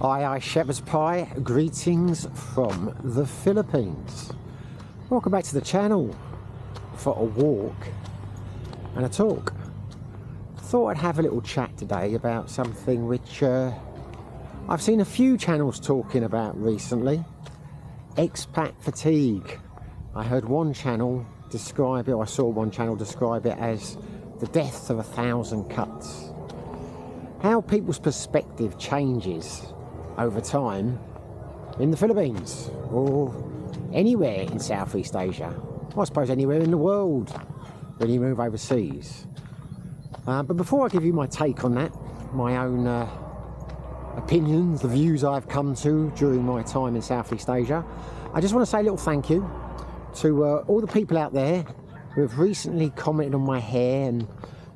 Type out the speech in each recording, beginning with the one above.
Aye, shepherd's pie, greetings from the Philippines. Welcome back to the channel for a walk and a talk. Thought I'd have a little chat today about something which I've seen a few channels talking about recently. Expat fatigue. I heard one channel describe it, or I saw one channel describe it as the death of 1,000 cuts. How people's perspective changes over time in the Philippines or anywhere in Southeast Asia, I suppose anywhere in the world when you move overseas. But before I give you my take on that, my own opinions, the views I've come to during my time in Southeast Asia, I just want to say a little thank you to all the people out there who have recently commented on my hair and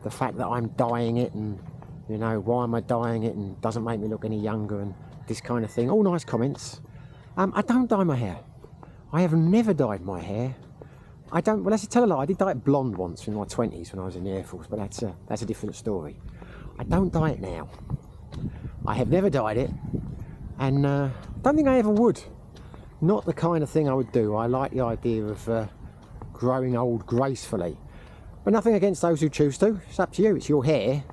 the fact that I'm dyeing it, and you know, why am I dyeing it and doesn't make me look any younger and this kind of thing. All nice comments. I don't dye my hair. I have never dyed my hair. I don't, well, let's tell a lie, I did dye it blonde once in my 20s when I was in the Air Force, but that's a different story. I don't dye it now. I have never dyed it, and don't think I ever would. Not the kind of thing I would do. I like the idea of growing old gracefully. But nothing against those who choose to. It's up to you, it's your hair.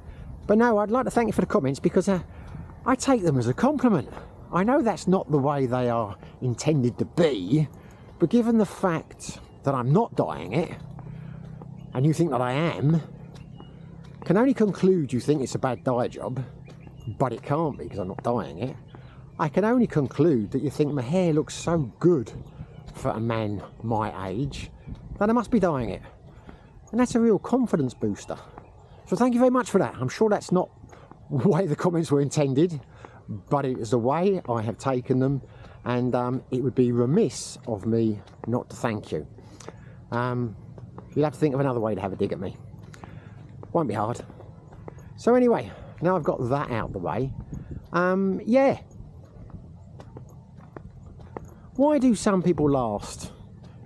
But no, I'd like to thank you for the comments, because I take them as a compliment. I know that's not the way they are intended to be, but given the fact that I'm not dyeing it, and you think that I am, can only conclude you think it's a bad dye job, but it can't be because I'm not dyeing it. I can only conclude that you think my hair looks so good for a man my age that I must be dyeing it. And that's a real confidence booster. So thank you very much for that. I'm sure that's not the way the comments were intended, but it is the way I have taken them, and it would be remiss of me not to thank you. You'll have to think of another way to have a dig at me. Won't be hard. So anyway, now I've got that out of the way, yeah. Why do some people last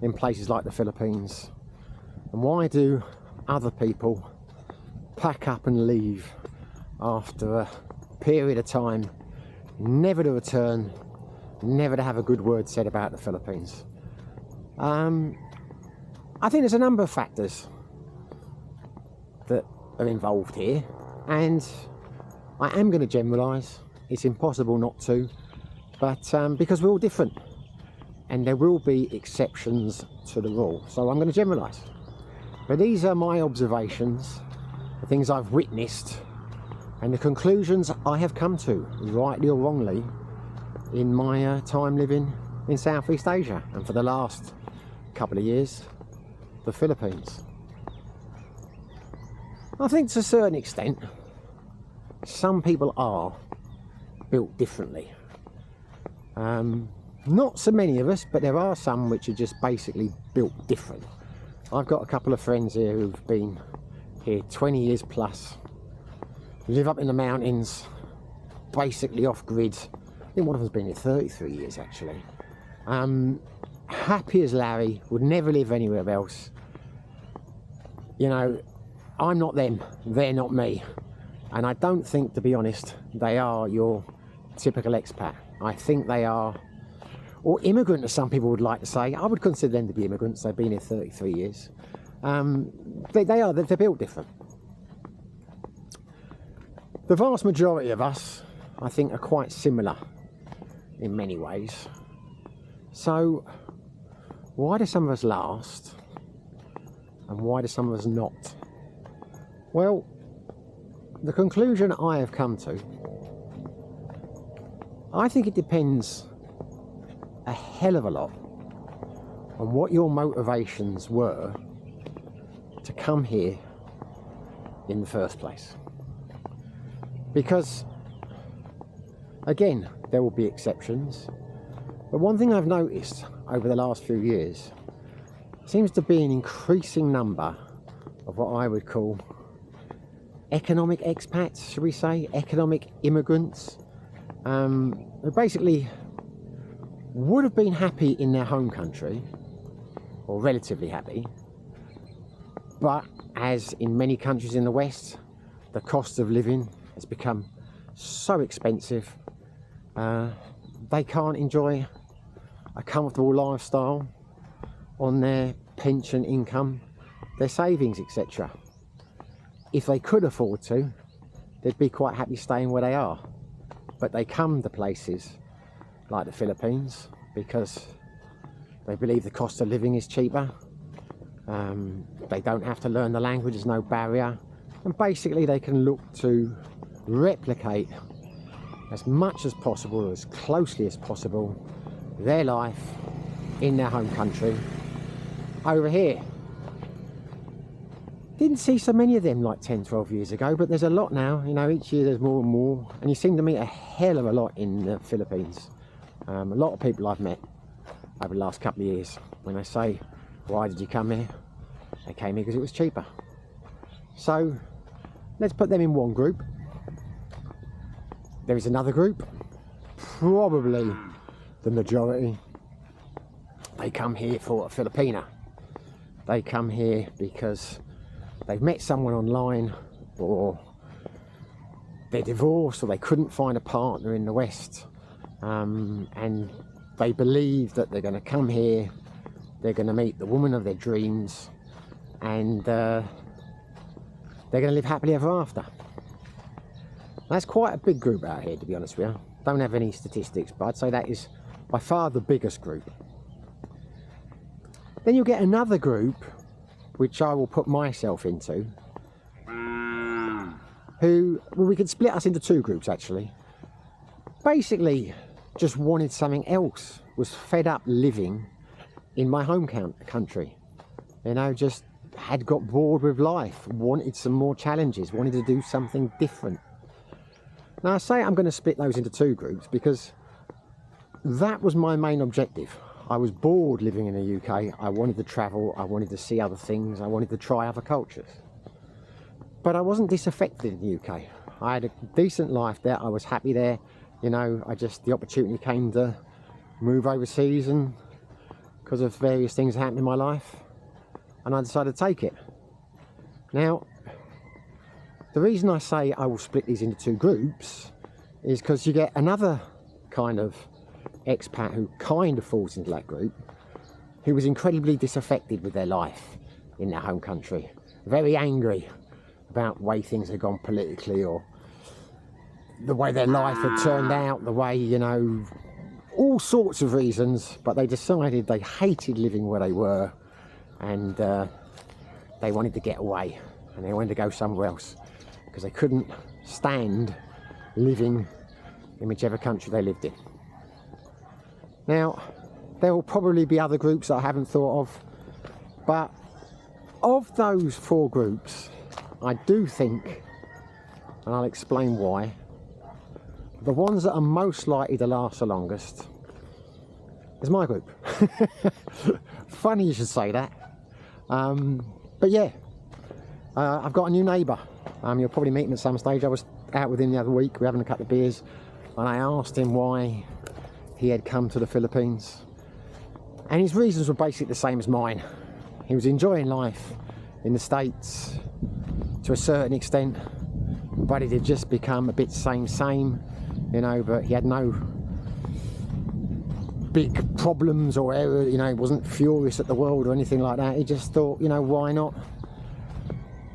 in places like the Philippines? And why do other people pack up and leave after a period of time, never to return, never to have a good word said about the Philippines? I think there's a number of factors that are involved here, and I am going to generalise. It's impossible not to, but because we're all different and there will be exceptions to the rule, so I'm going to generalise. But these are my observations, the things I've witnessed, and the conclusions I have come to, rightly or wrongly, in my time living in Southeast Asia, and for the last couple of years, the Philippines. I think to a certain extent, some people are built differently. Not so many of us, but there are some which are just basically built different. I've got a couple of friends here who've been here 20 years plus, live up in the mountains, basically off grid. I think one of them's been here 33 years actually. Happy as Larry, would never live anywhere else. You know, I'm not them, they're not me. And I don't think, to be honest, they are your typical expat. I think they are, or immigrant as some people would like to say. I would consider them to be immigrants. They've been here 33 years. They're built different. The vast majority of us, I think, are quite similar in many ways. So why do some of us last and why do some of us not? Well, the conclusion I have come to, I think it depends a hell of a lot on what your motivations were to come here in the first place. Because, again, there will be exceptions, but one thing I've noticed over the last few years seems to be an increasing number of what I would call economic expats, should we say, economic immigrants, who basically would have been happy in their home country, or relatively happy, but as in many countries in the West, the cost of living has become so expensive they can't enjoy a comfortable lifestyle on their pension income, their savings, etc. If they could afford to, they'd be quite happy staying where they are. But they come to places like the Philippines because they believe the cost of living is cheaper. They don't have to learn the language, there's no barrier. And basically they can look to replicate as much as possible, as closely as possible, their life in their home country over here. Didn't see so many of them like 10, 12 years ago, but there's a lot now. You know, each year there's more and more, and you seem to meet a hell of a lot in the Philippines. A lot of people I've met over the last couple of years, when they say, why did you come here? They came here because it was cheaper. So let's put them in one group. There is another group, probably the majority. They come here for a Filipina. They come here because they've met someone online, or they're divorced, or they couldn't find a partner in the West, and they believe that they're going to come here, they're going to meet the woman of their dreams, and they're going to live happily ever after. That's quite a big group out here, to be honest with you. Don't have any statistics, but I'd say that is by far the biggest group. Then you'll get another group, which I will put myself into, who, well, we could split us into two groups actually. Basically just wanted something else, was fed up living in my home country. You know, just had got bored with life, wanted some more challenges, wanted to do something different. Now I say I'm going to split those into two groups because that was my main objective. I was bored living in the UK, I wanted to travel, I wanted to see other things, I wanted to try other cultures. But I wasn't disaffected in the UK. I had a decent life there, I was happy there, you know, the opportunity came to move overseas, and because of various things that happened in my life, and I decided to take it. Now, the reason I say I will split these into two groups is because you get another kind of expat who kind of falls into that group, who was incredibly disaffected with their life in their home country, very angry about the way things had gone politically, or the way their life had turned out, the way, you know, all sorts of reasons, but they decided they hated living where they were, and they wanted to get away, and they wanted to go somewhere else because they couldn't stand living in whichever country they lived in. Now, there will probably be other groups that I haven't thought of, but of those four groups, I do think, and I'll explain why, the ones that are most likely to last the longest is my group. Funny you should say that. But yeah, I've got a new neighbour. You'll probably meet him at some stage. I was out with him the other week, we were having a couple of beers, and I asked him why he had come to the Philippines, and his reasons were basically the same as mine. He was enjoying life in the States to a certain extent, but it had just become a bit same, you know, but he had no big problems or error, you know, he wasn't furious at the world or anything like that. He just thought, you know, why not?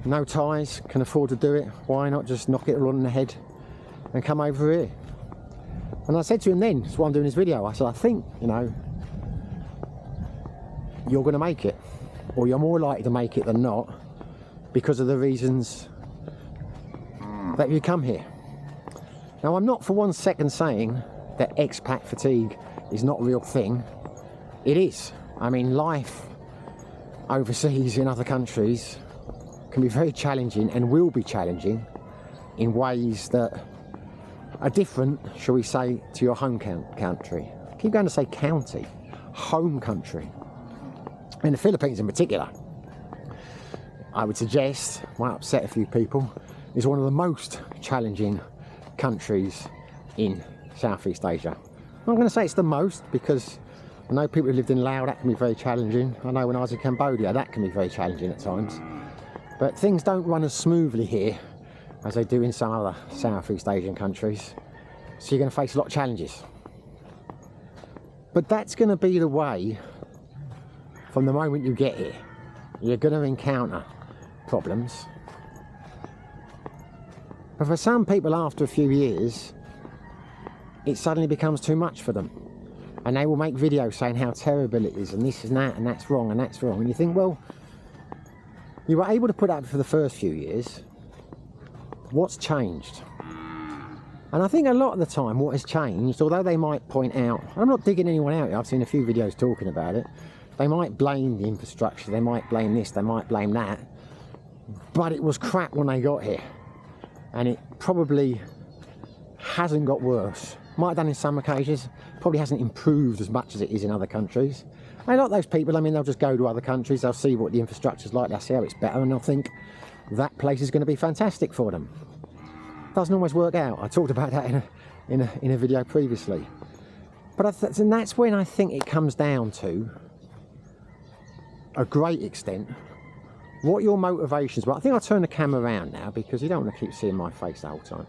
No ties, can afford to do it, why not just knock it all on the head and come over here? And I said to him then, that's why I'm doing this video, I said, I think, you know, you're going to make it, or you're more likely to make it than not, because of the reasons that you come here. Now, I'm not for 1 second saying that expat fatigue is not a real thing. It is. I mean, life overseas in other countries can be very challenging, and will be challenging in ways that are different, shall we say, to your home country. I keep going to say county, home country. In the Philippines in particular, I would suggest, might upset a few people, is one of the most challenging countries in Southeast Asia. I'm not going to say it's the most, because I know people who lived in Laos, that can be very challenging. I know when I was in Cambodia, that can be very challenging at times. But things don't run as smoothly here as they do in some other Southeast Asian countries. So you're going to face a lot of challenges. But that's going to be the way from the moment you get here. You're going to encounter problems. But for some people, after a few years, it suddenly becomes too much for them. And they will make videos saying how terrible it is, and this and that, and that's wrong, and that's wrong. And you think, well, you were able to put up for the first few years. What's changed? And I think a lot of the time what has changed, although they might point out, I'm not digging anyone out, I've seen a few videos talking about it, they might blame the infrastructure, they might blame this, they might blame that, but it was crap when they got here. And it probably hasn't got worse. Might have done in some occasions, probably hasn't improved as much as it is in other countries. And a lot of those people, I mean, they'll just go to other countries, they'll see what the infrastructure's like, they'll see how it's better, and they'll think that place is going to be fantastic for them. Doesn't always work out. I talked about that in a video previously. But and that's when I think it comes down to a great extent what your motivations were. I think I'll turn the camera around now because you don't want to keep seeing my face the whole time.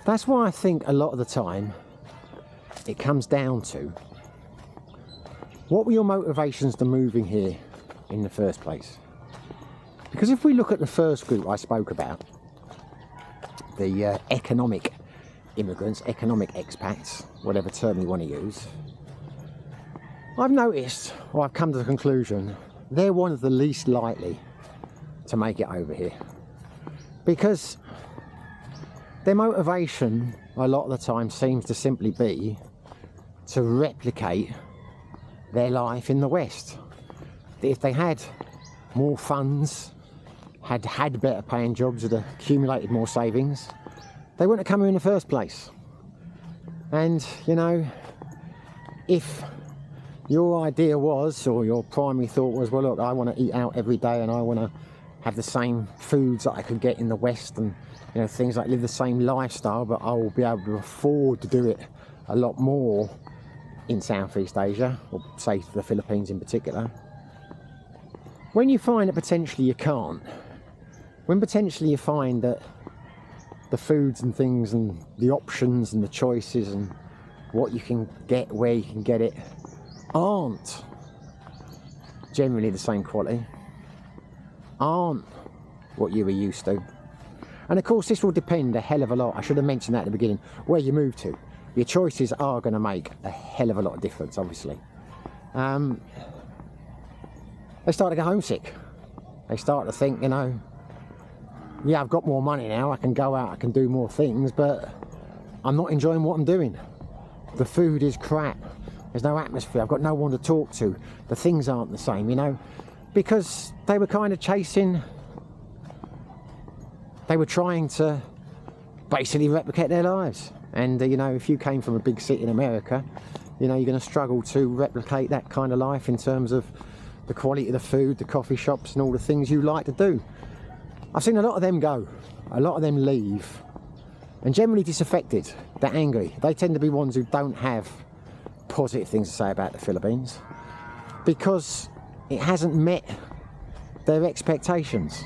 That's why I think a lot of the time it comes down to what were your motivations to moving here in the first place. Because if we look at the first group I spoke about, the economic immigrants, economic expats, whatever term you want to use, I've noticed, or I've come to the conclusion, they're one of the least likely to make it over here. Because their motivation, a lot of the time, seems to simply be to replicate their life in the West. If they had more funds, had better paying jobs, had accumulated more savings, they wouldn't have come here in the first place. And, you know, if your idea was, or your primary thought was, well, look, I want to eat out every day and I want to have the same foods that I could get in the West, and, you know, things like live the same lifestyle, but I will be able to afford to do it a lot more in Southeast Asia, or say the Philippines in particular. When you find that potentially you can't, when potentially you find that the foods and things and the options and the choices and what you can get, where you can get it, aren't generally the same quality, aren't what you were used to. And of course this will depend a hell of a lot, I should have mentioned that at the beginning, where you move to. Your choices are going to make a hell of a lot of difference, obviously. They start to get homesick. They start to think, you know, yeah, I've got more money now, I can go out, I can do more things, but I'm not enjoying what I'm doing. The food is crap. There's no atmosphere. I've got no one to talk to. The things aren't the same, you know, because they were kind of chasing, they were trying to basically replicate their lives. And, you know, if you came from a big city in America, you know, you're going to struggle to replicate that kind of life in terms of the quality of the food, the coffee shops and all the things you like to do. I've seen a lot of them go, a lot of them leave, and generally disaffected. They're angry. They tend to be ones who don't have positive things to say about the Philippines because it hasn't met their expectations.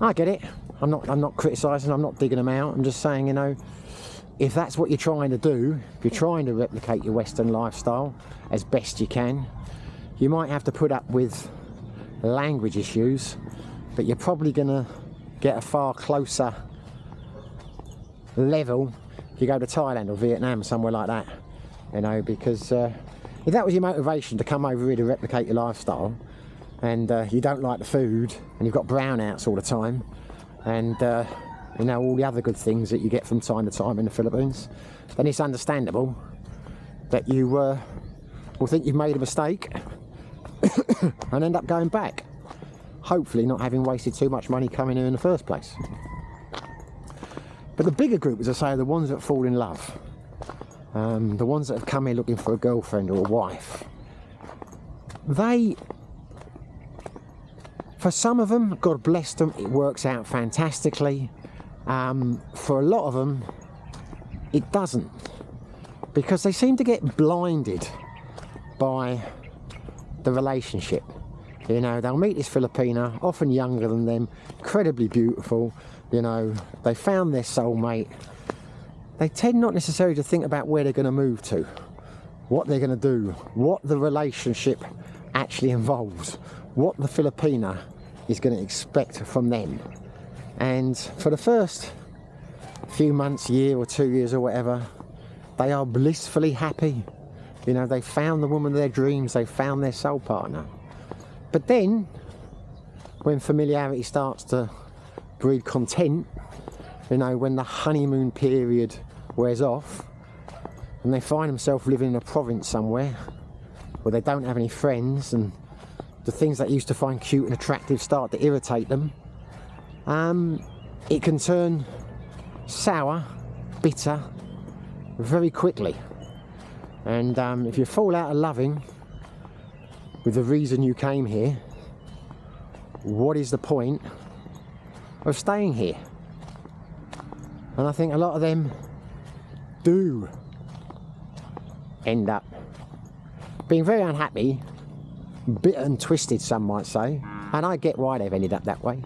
I get it. I'm not criticising, I'm not digging them out. I'm just saying, you know, if that's what you're trying to do, if you're trying to replicate your Western lifestyle as best you can, you might have to put up with language issues, but you're probably going to get a far closer level if you go to Thailand or Vietnam or somewhere like that, you know, because if that was your motivation to come over here to replicate your lifestyle, and you don't like the food and you've got brownouts all the time, and you know, all the other good things that you get from time to time in the Philippines, then it's understandable that you will think you've made a mistake and end up going back, hopefully not having wasted too much money coming here in the first place. But the bigger group, as I say, are the ones that fall in love, the ones that have come here looking for a girlfriend or a wife. They, for some of them, God bless them, it works out fantastically. For a lot of them, it doesn't, because they seem to get blinded by the relationship. You know, they'll meet this Filipina, often younger than them, incredibly beautiful, you know, they found their soulmate, they tend not necessarily to think about where they're going to move to, what they're going to do, what the relationship actually involves, what the Filipina is going to expect from them. And for the first few months, year or 2 years or whatever, they are blissfully happy. You know, they found the woman of their dreams, they found their soul partner. But then, when familiarity starts to breed content, you know, when the honeymoon period wears off, and they find themselves living in a province somewhere where they don't have any friends, and the things they used to find cute and attractive start to irritate them, it can turn sour, bitter, very quickly. And if you fall out of loving with the reason you came here, what is the point of staying here? And I think a lot of them do end up being very unhappy, bitter and twisted, some might say, and I get why they've ended up that way,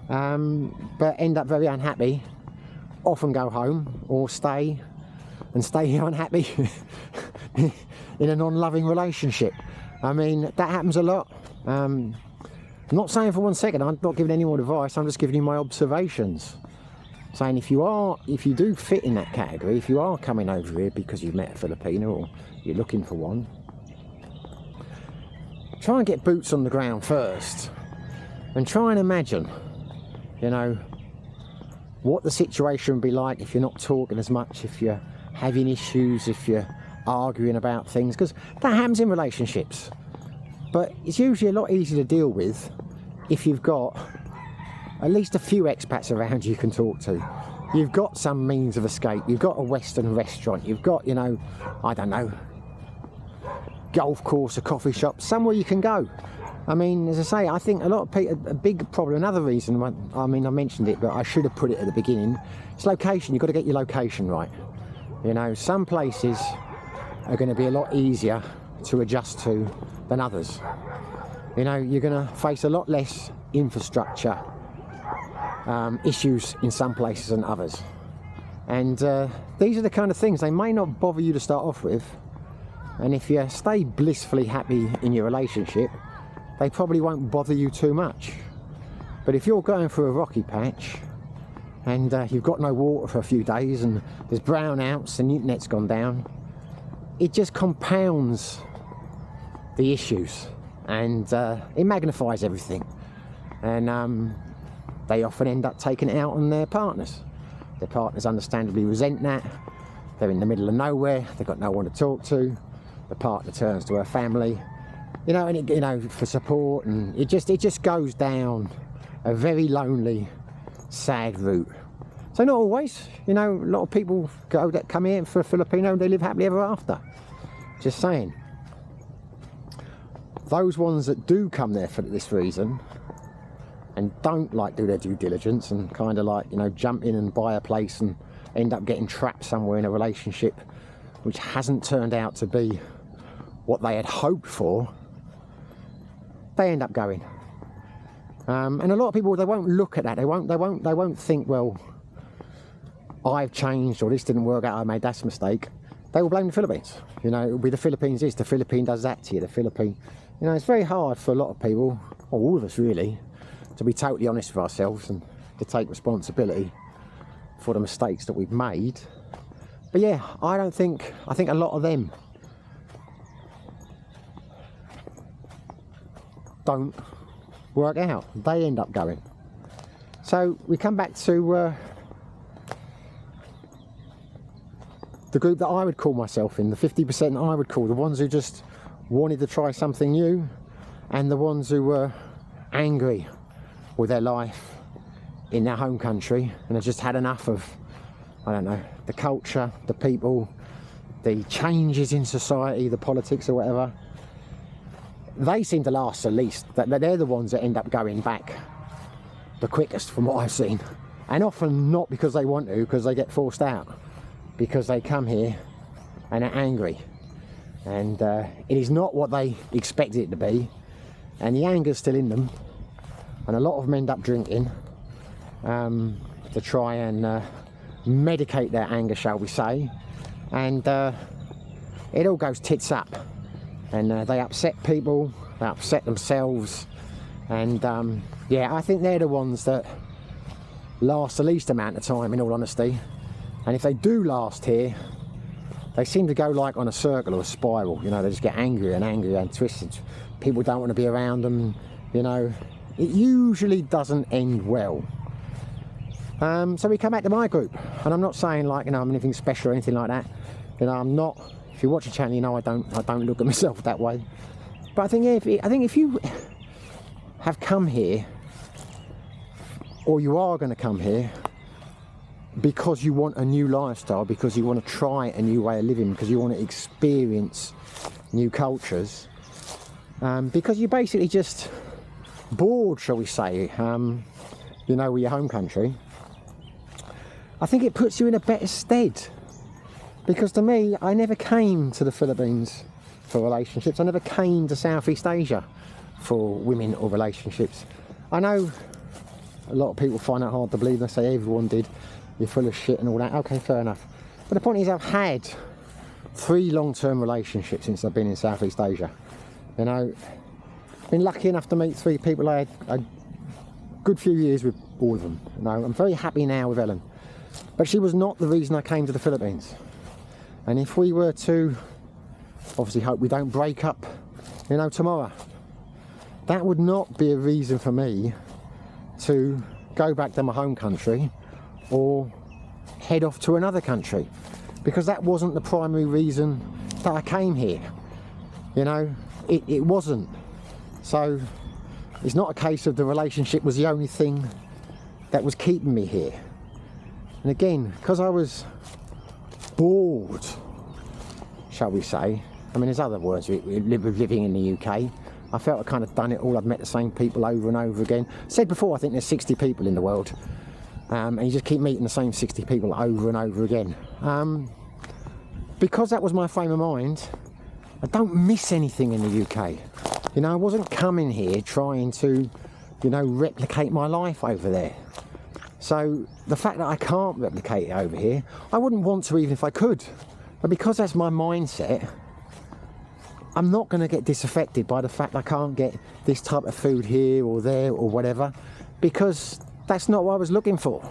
but end up very unhappy, often go home or stay here unhappy in a non-loving relationship. I mean, that happens a lot. I'm not saying for 1 second, I'm not giving anyone advice, I'm just giving you my observations. Saying if you do fit in that category, if you are coming over here because you've met a Filipino or you're looking for one, try and get boots on the ground first and try and imagine, you know, what the situation would be like if you're not talking as much, if you're having issues, if you're arguing about things, because that happens in relationships. But it's usually a lot easier to deal with if you've got at least a few expats around you can talk to. You've got some means of escape. You've got a Western restaurant. You've got, you know, I don't know, golf course, a coffee shop, somewhere you can go. I mean, as I say, I think a lot of people, a big problem, another reason, I mean, I mentioned it, but I should have put it at the beginning, it's location. You've got to get your location right. You know, some places are going to be a lot easier to adjust to than others. You know, you're going to face a lot less infrastructure issues in some places than others. And these are the kind of things, they may not bother you to start off with, and if you stay blissfully happy in your relationship, they probably won't bother you too much. But if you're going through a rocky patch and you've got no water for a few days and there's brownouts and the internet's gone down, it just compounds the issues and it magnifies everything. And they often end up taking it out on their partners. Their partners understandably resent that. They're in the middle of nowhere, they've got no one to talk to. The partner turns to her family, you know, and it, you know, for support, and it just goes down a very lonely, sad route. So not always, you know, a lot of people that come here for a Filipino, they live happily ever after. Just saying. Those ones that do come there for this reason and don't like do their due diligence and kind of like, you know, jump in and buy a place and end up getting trapped somewhere in a relationship which hasn't turned out to be what they had hoped for, they end up going. And a lot of people, they won't look at that. They won't think, well, I've changed, or this didn't work out, I made that mistake. They will blame the Philippines. You know, it'll be the Philippines this, the Philippine does that to you, the Philippine. You know, it's very hard for a lot of people, or all of us really, to be totally honest with ourselves and to take responsibility for the mistakes that we've made. But yeah, I think a lot of them don't work out. They end up going. So we come back to the group that I would call myself in, the 50% I would call, the ones who just wanted to try something new, and the ones who were angry with their life in their home country and have just had enough of, I don't know, the culture, the people, the changes in society, the politics or whatever. They seem to last the least. They're the ones that end up going back the quickest from what I've seen. And often not because they want to, because they get forced out. Because they come here and are angry. And it is not what they expected it to be. And the anger's still in them. And a lot of them end up drinking. to try and medicate their anger, shall we say, and it all goes tits up, and they upset people, they upset themselves, and yeah, I think they're the ones that last the least amount of time, in all honesty. And if they do last here, they seem to go like on a circle or a spiral, you know, they just get angrier and angrier and twisted. People don't want to be around them, you know. It usually doesn't end well. So we come back to my group, and I'm not saying like, you know, I'm anything special or anything like that. You know, I'm not. If you watch the channel, you know I don't look at myself that way. But I think if you have come here, or you are going to come here, because you want a new lifestyle, because you want to try a new way of living, because you want to experience new cultures, because you're basically just bored, shall we say, you know, with your home country, I think it puts you in a better stead. Because to me, I never came to the Philippines for relationships. I never came to Southeast Asia for women or relationships. I know a lot of people find it hard to believe. They say everyone did. You're full of shit and all that. Okay, fair enough. But the point is, I've had 3 long-term relationships since I've been in Southeast Asia. You know, been lucky enough to meet 3 people. I had a good few years with all of them. You know, I'm very happy now with Ellen. But she was not the reason I came to the Philippines. And if we were to, obviously hope we don't break up, you know, tomorrow, that would not be a reason for me to go back to my home country or head off to another country, because that wasn't the primary reason that I came here. You know, it wasn't. So it's not a case of the relationship was the only thing that was keeping me here. And again, because I was bored, shall we say, I mean, there's other words with living in the UK. I felt I'd kind of done it all. I've met the same people over and over again. Said before, I think there's 60 people in the world, and you just keep meeting the same 60 people over and over again. Because that was my frame of mind, I don't miss anything in the UK. You know, I wasn't coming here trying to, you know, replicate my life over there. So the fact that I can't replicate it over here, I wouldn't want to even if I could. But because that's my mindset, I'm not going to get disaffected by the fact I can't get this type of food here or there or whatever, because that's not what I was looking for.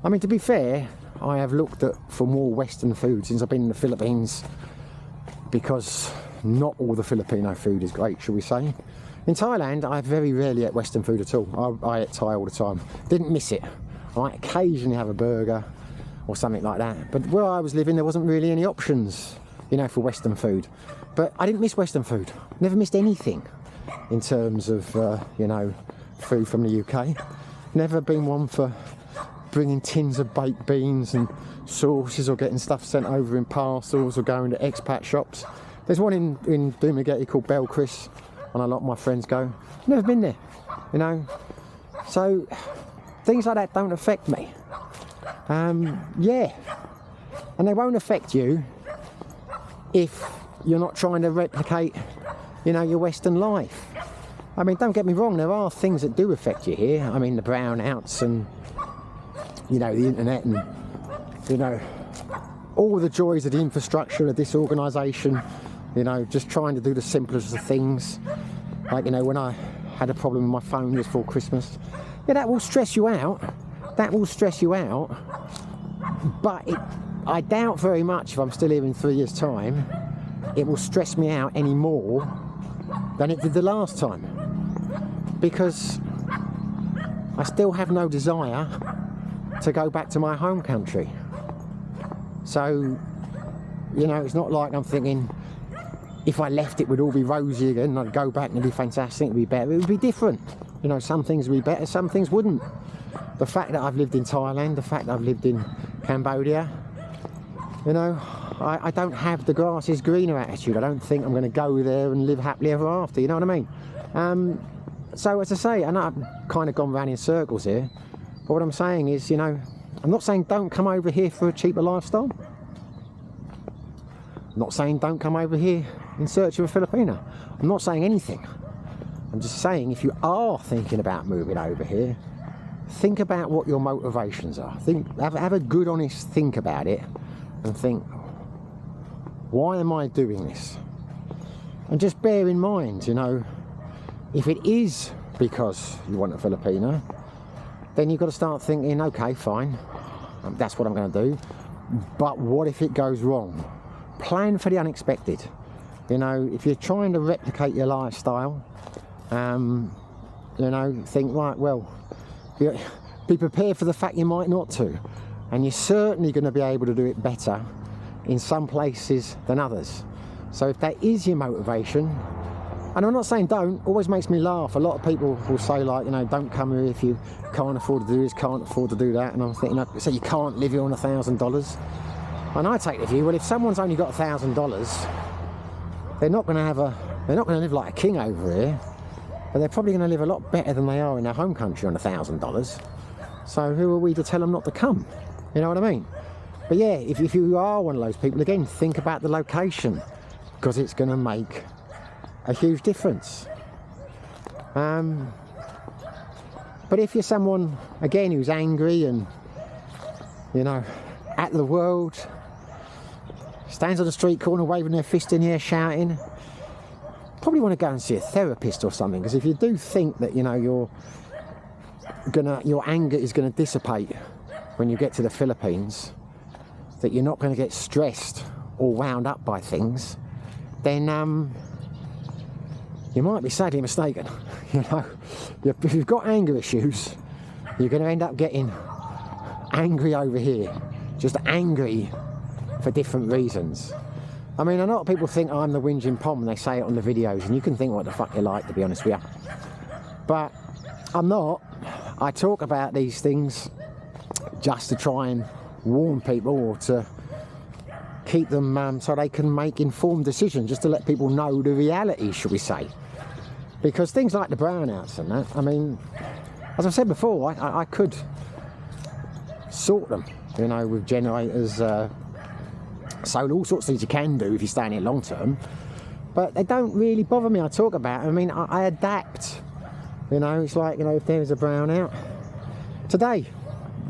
I mean, to be fair, I have looked for more Western food since I've been in the Philippines, because not all the Filipino food is great, shall we say. In Thailand, I very rarely ate Western food at all. I ate Thai all the time. Didn't miss it. I might occasionally have a burger or something like that. But where I was living, there wasn't really any options, you know, for Western food. But I didn't miss Western food. Never missed anything in terms of, you know, food from the UK. Never been one for bringing tins of baked beans and sauces or getting stuff sent over in parcels or going to expat shops. There's one in Dumaguete called Bell Chris, and a lot of my friends go. Never been there, you know. So things like that don't affect me. Yeah, and they won't affect you if you're not trying to replicate, you know, your Western life. I mean, don't get me wrong, there are things that do affect you here. I mean, the brownouts and, you know, the internet and, you know, all the joys of the infrastructure of this organisation, you know, just trying to do the simplest of things. Like, you know, when I had a problem with my phone just before Christmas, yeah, that will stress you out. That will stress you out. But I doubt very much if I'm still here in 3 years' time, it will stress me out any more than it did the last time. Because I still have no desire to go back to my home country. So, you know, it's not like I'm thinking if I left it would all be rosy again and I'd go back and it'd be fantastic, it'd be better. It would be different. You know, some things would be better, some things wouldn't. The fact that I've lived in Thailand, the fact that I've lived in Cambodia, you know, I don't have the grass is greener attitude. I don't think I'm going to go there and live happily ever after, you know what I mean? So as I say, I know I've kind of gone round in circles here, but what I'm saying is, you know, I'm not saying don't come over here for a cheaper lifestyle. I'm not saying don't come over here in search of a Filipino. I'm not saying anything. I'm just saying if you are thinking about moving over here, think about what your motivations are. Have a good honest think about it and think, why am I doing this? And just bear in mind, you know, if it is because you want a Filipino, then you've got to start thinking, okay, fine, that's what I'm going to do. But what if it goes wrong? Plan for the unexpected. You know, if you're trying to replicate your lifestyle, you know, think, right, well, be prepared for the fact you might not to. And you're certainly going to be able to do it better in some places than others. So if that is your motivation, and I'm not saying don't, always makes me laugh. A lot of people will say, like, you know, don't come here if you can't afford to do this, can't afford to do that. And I'm thinking, so you can't live here on $1,000. And I take the view, well, if someone's only got $1,000, they're not going to live like a king over here, but they're probably going to live a lot better than they are in their home country on $1,000. So who are we to tell them not to come? You know what I mean? But yeah, if you are one of those people, again, think about the location, because it's going to make a huge difference. But if you're someone, again, who's angry and, you know, at the world, stands on the street corner waving their fist in the air shouting, probably want to go and see a therapist or something, because if you do think that, you know, your anger is going to dissipate when you get to the Philippines, that you're not going to get stressed or wound up by things, then you might be sadly mistaken. You know, if you've got anger issues, you're going to end up getting angry over here, just angry for different reasons. I mean, a lot of people think I'm the whinging pom when they say it on the videos, and you can think what the fuck you like, to be honest with you. But I'm not. I talk about these things just to try and warn people, or to keep them so they can make informed decisions, just to let people know the reality, shall we say. Because things like the brownouts and that, I mean, as I've said before, I could sort them, you know, with generators, solar, all sorts of things you can do if you're staying here long term, but they don't really bother me. I talk about it. I mean, I adapt, you know. It's like, you know, if there's a brownout today,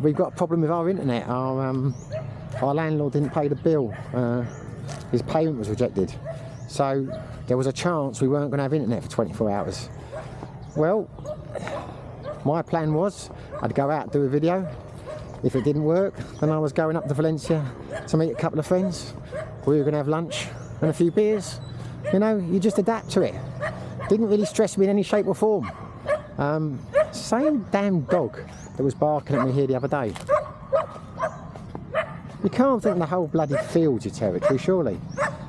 we've got a problem with our internet. Our landlord didn't pay the bill. His payment was rejected, so there was a chance we weren't going to have internet for 24 hours. Well, my plan was I'd go out and do a video. If it didn't work, then I was going up to Valencia to meet a couple of friends. We were going to have lunch and a few beers. You know, you just adapt to it. Didn't really stress me in any shape or form. Same damn dog that was barking at me here the other day. You can't think the whole bloody field's your territory, surely.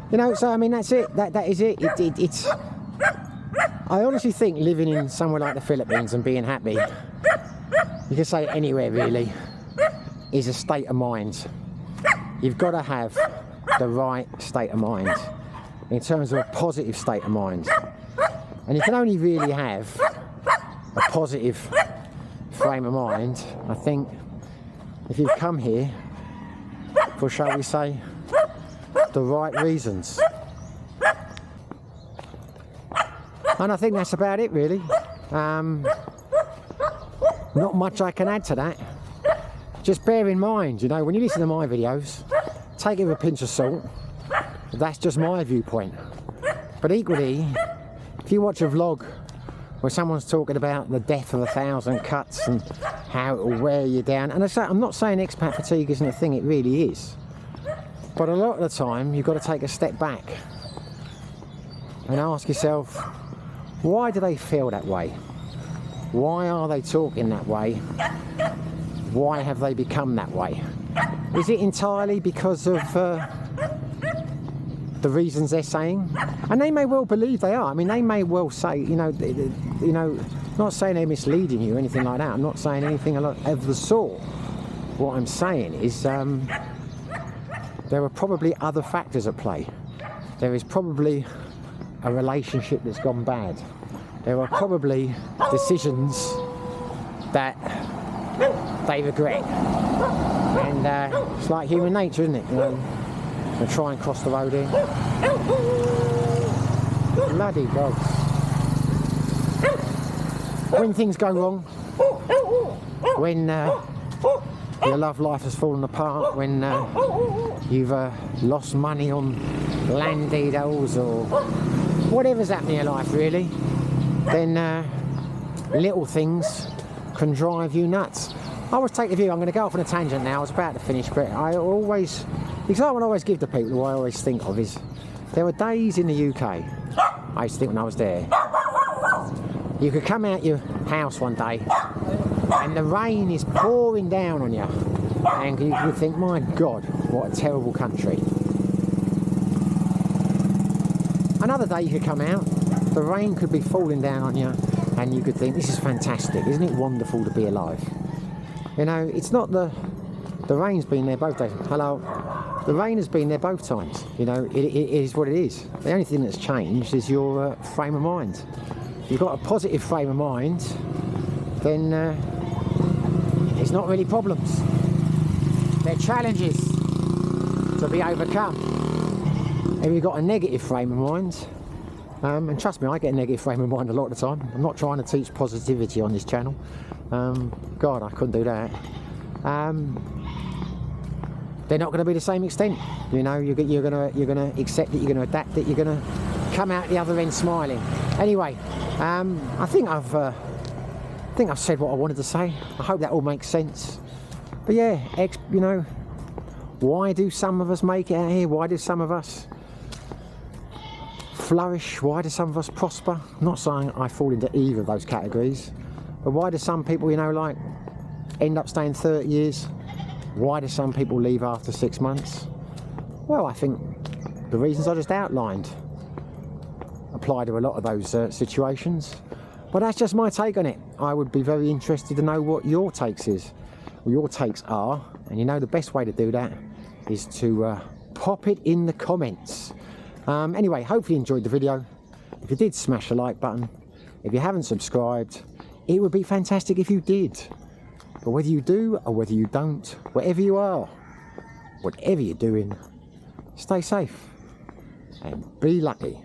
You know, so I mean, that's it. That is it. It's. I honestly think living in somewhere like the Philippines and being happy, you can say anywhere really, is a state of mind. You've got to have the right state of mind in terms of a positive state of mind. And you can only really have a positive frame of mind, I think, if you've come here for, shall we say, the right reasons. And I think that's about it, really. Not much I can add to that. Just bear in mind, you know, when you listen to my videos, take it with a pinch of salt. That's just my viewpoint. But equally, if you watch a vlog where someone's talking about the death of 1,000 cuts and how it will wear you down, and I'm not saying expat fatigue isn't a thing, it really is. But a lot of the time, you've got to take a step back and ask yourself, why do they feel that way? Why are they talking that way? Why have they become that way? Is it entirely because of the reasons they're saying? And they may well believe they are. I mean, they may well say, you know, not saying they're misleading you or anything like that. I'm not saying anything of the sort. What I'm saying is there are probably other factors at play. There is probably a relationship that's gone bad. There are probably decisions that they regret, and it's like human nature, isn't it? You know, they try and cross the road here. Bloody dogs. When things go wrong, when your love life has fallen apart, when you've lost money on land deals or whatever's happening in your life really, then little things can drive you nuts. I always take the view, I'm going to go off on a tangent now, I was about to finish, but I always, the example I always give to people, who I always think of is, there were days in the UK, I used to think when I was there, you could come out your house one day and the rain is pouring down on you and you would think, my God, what a terrible country. Another day you could come out, the rain could be falling down on you and you could think, this is fantastic, isn't it wonderful to be alive? You know, it's not the rain's been there both days. Hello. The rain has been there both times. You know, it is what it is. The only thing that's changed is your frame of mind. If you've got a positive frame of mind, then it's not really problems. They're challenges to be overcome. If you've got a negative frame of mind, and trust me, I get a negative frame of mind a lot of the time. I'm not trying to teach positivity on this channel. God, I couldn't do that. They're not going to be the same extent. You know, you're going to accept it. You're going to adapt it. You're going to come out the other end smiling. Anyway, I think I've said what I wanted to say. I hope that all makes sense. But yeah, you know, why do some of us make it out here? Why do some of us flourish? Why do some of us prosper? I'm not saying I fall into either of those categories, but why do some people, you know, like end up staying 30 years? Why do some people leave after 6 months? Well, I think the reasons I just outlined apply to a lot of those situations, but that's just my take on it. I would be very interested to know what your takes are, and you know the best way to do that is to pop it in the comments. Anyway, hopefully you enjoyed the video. If you did, smash the like button. If you haven't subscribed, it would be fantastic if you did. But whether you do or whether you don't, wherever you are, whatever you're doing, stay safe and be lucky.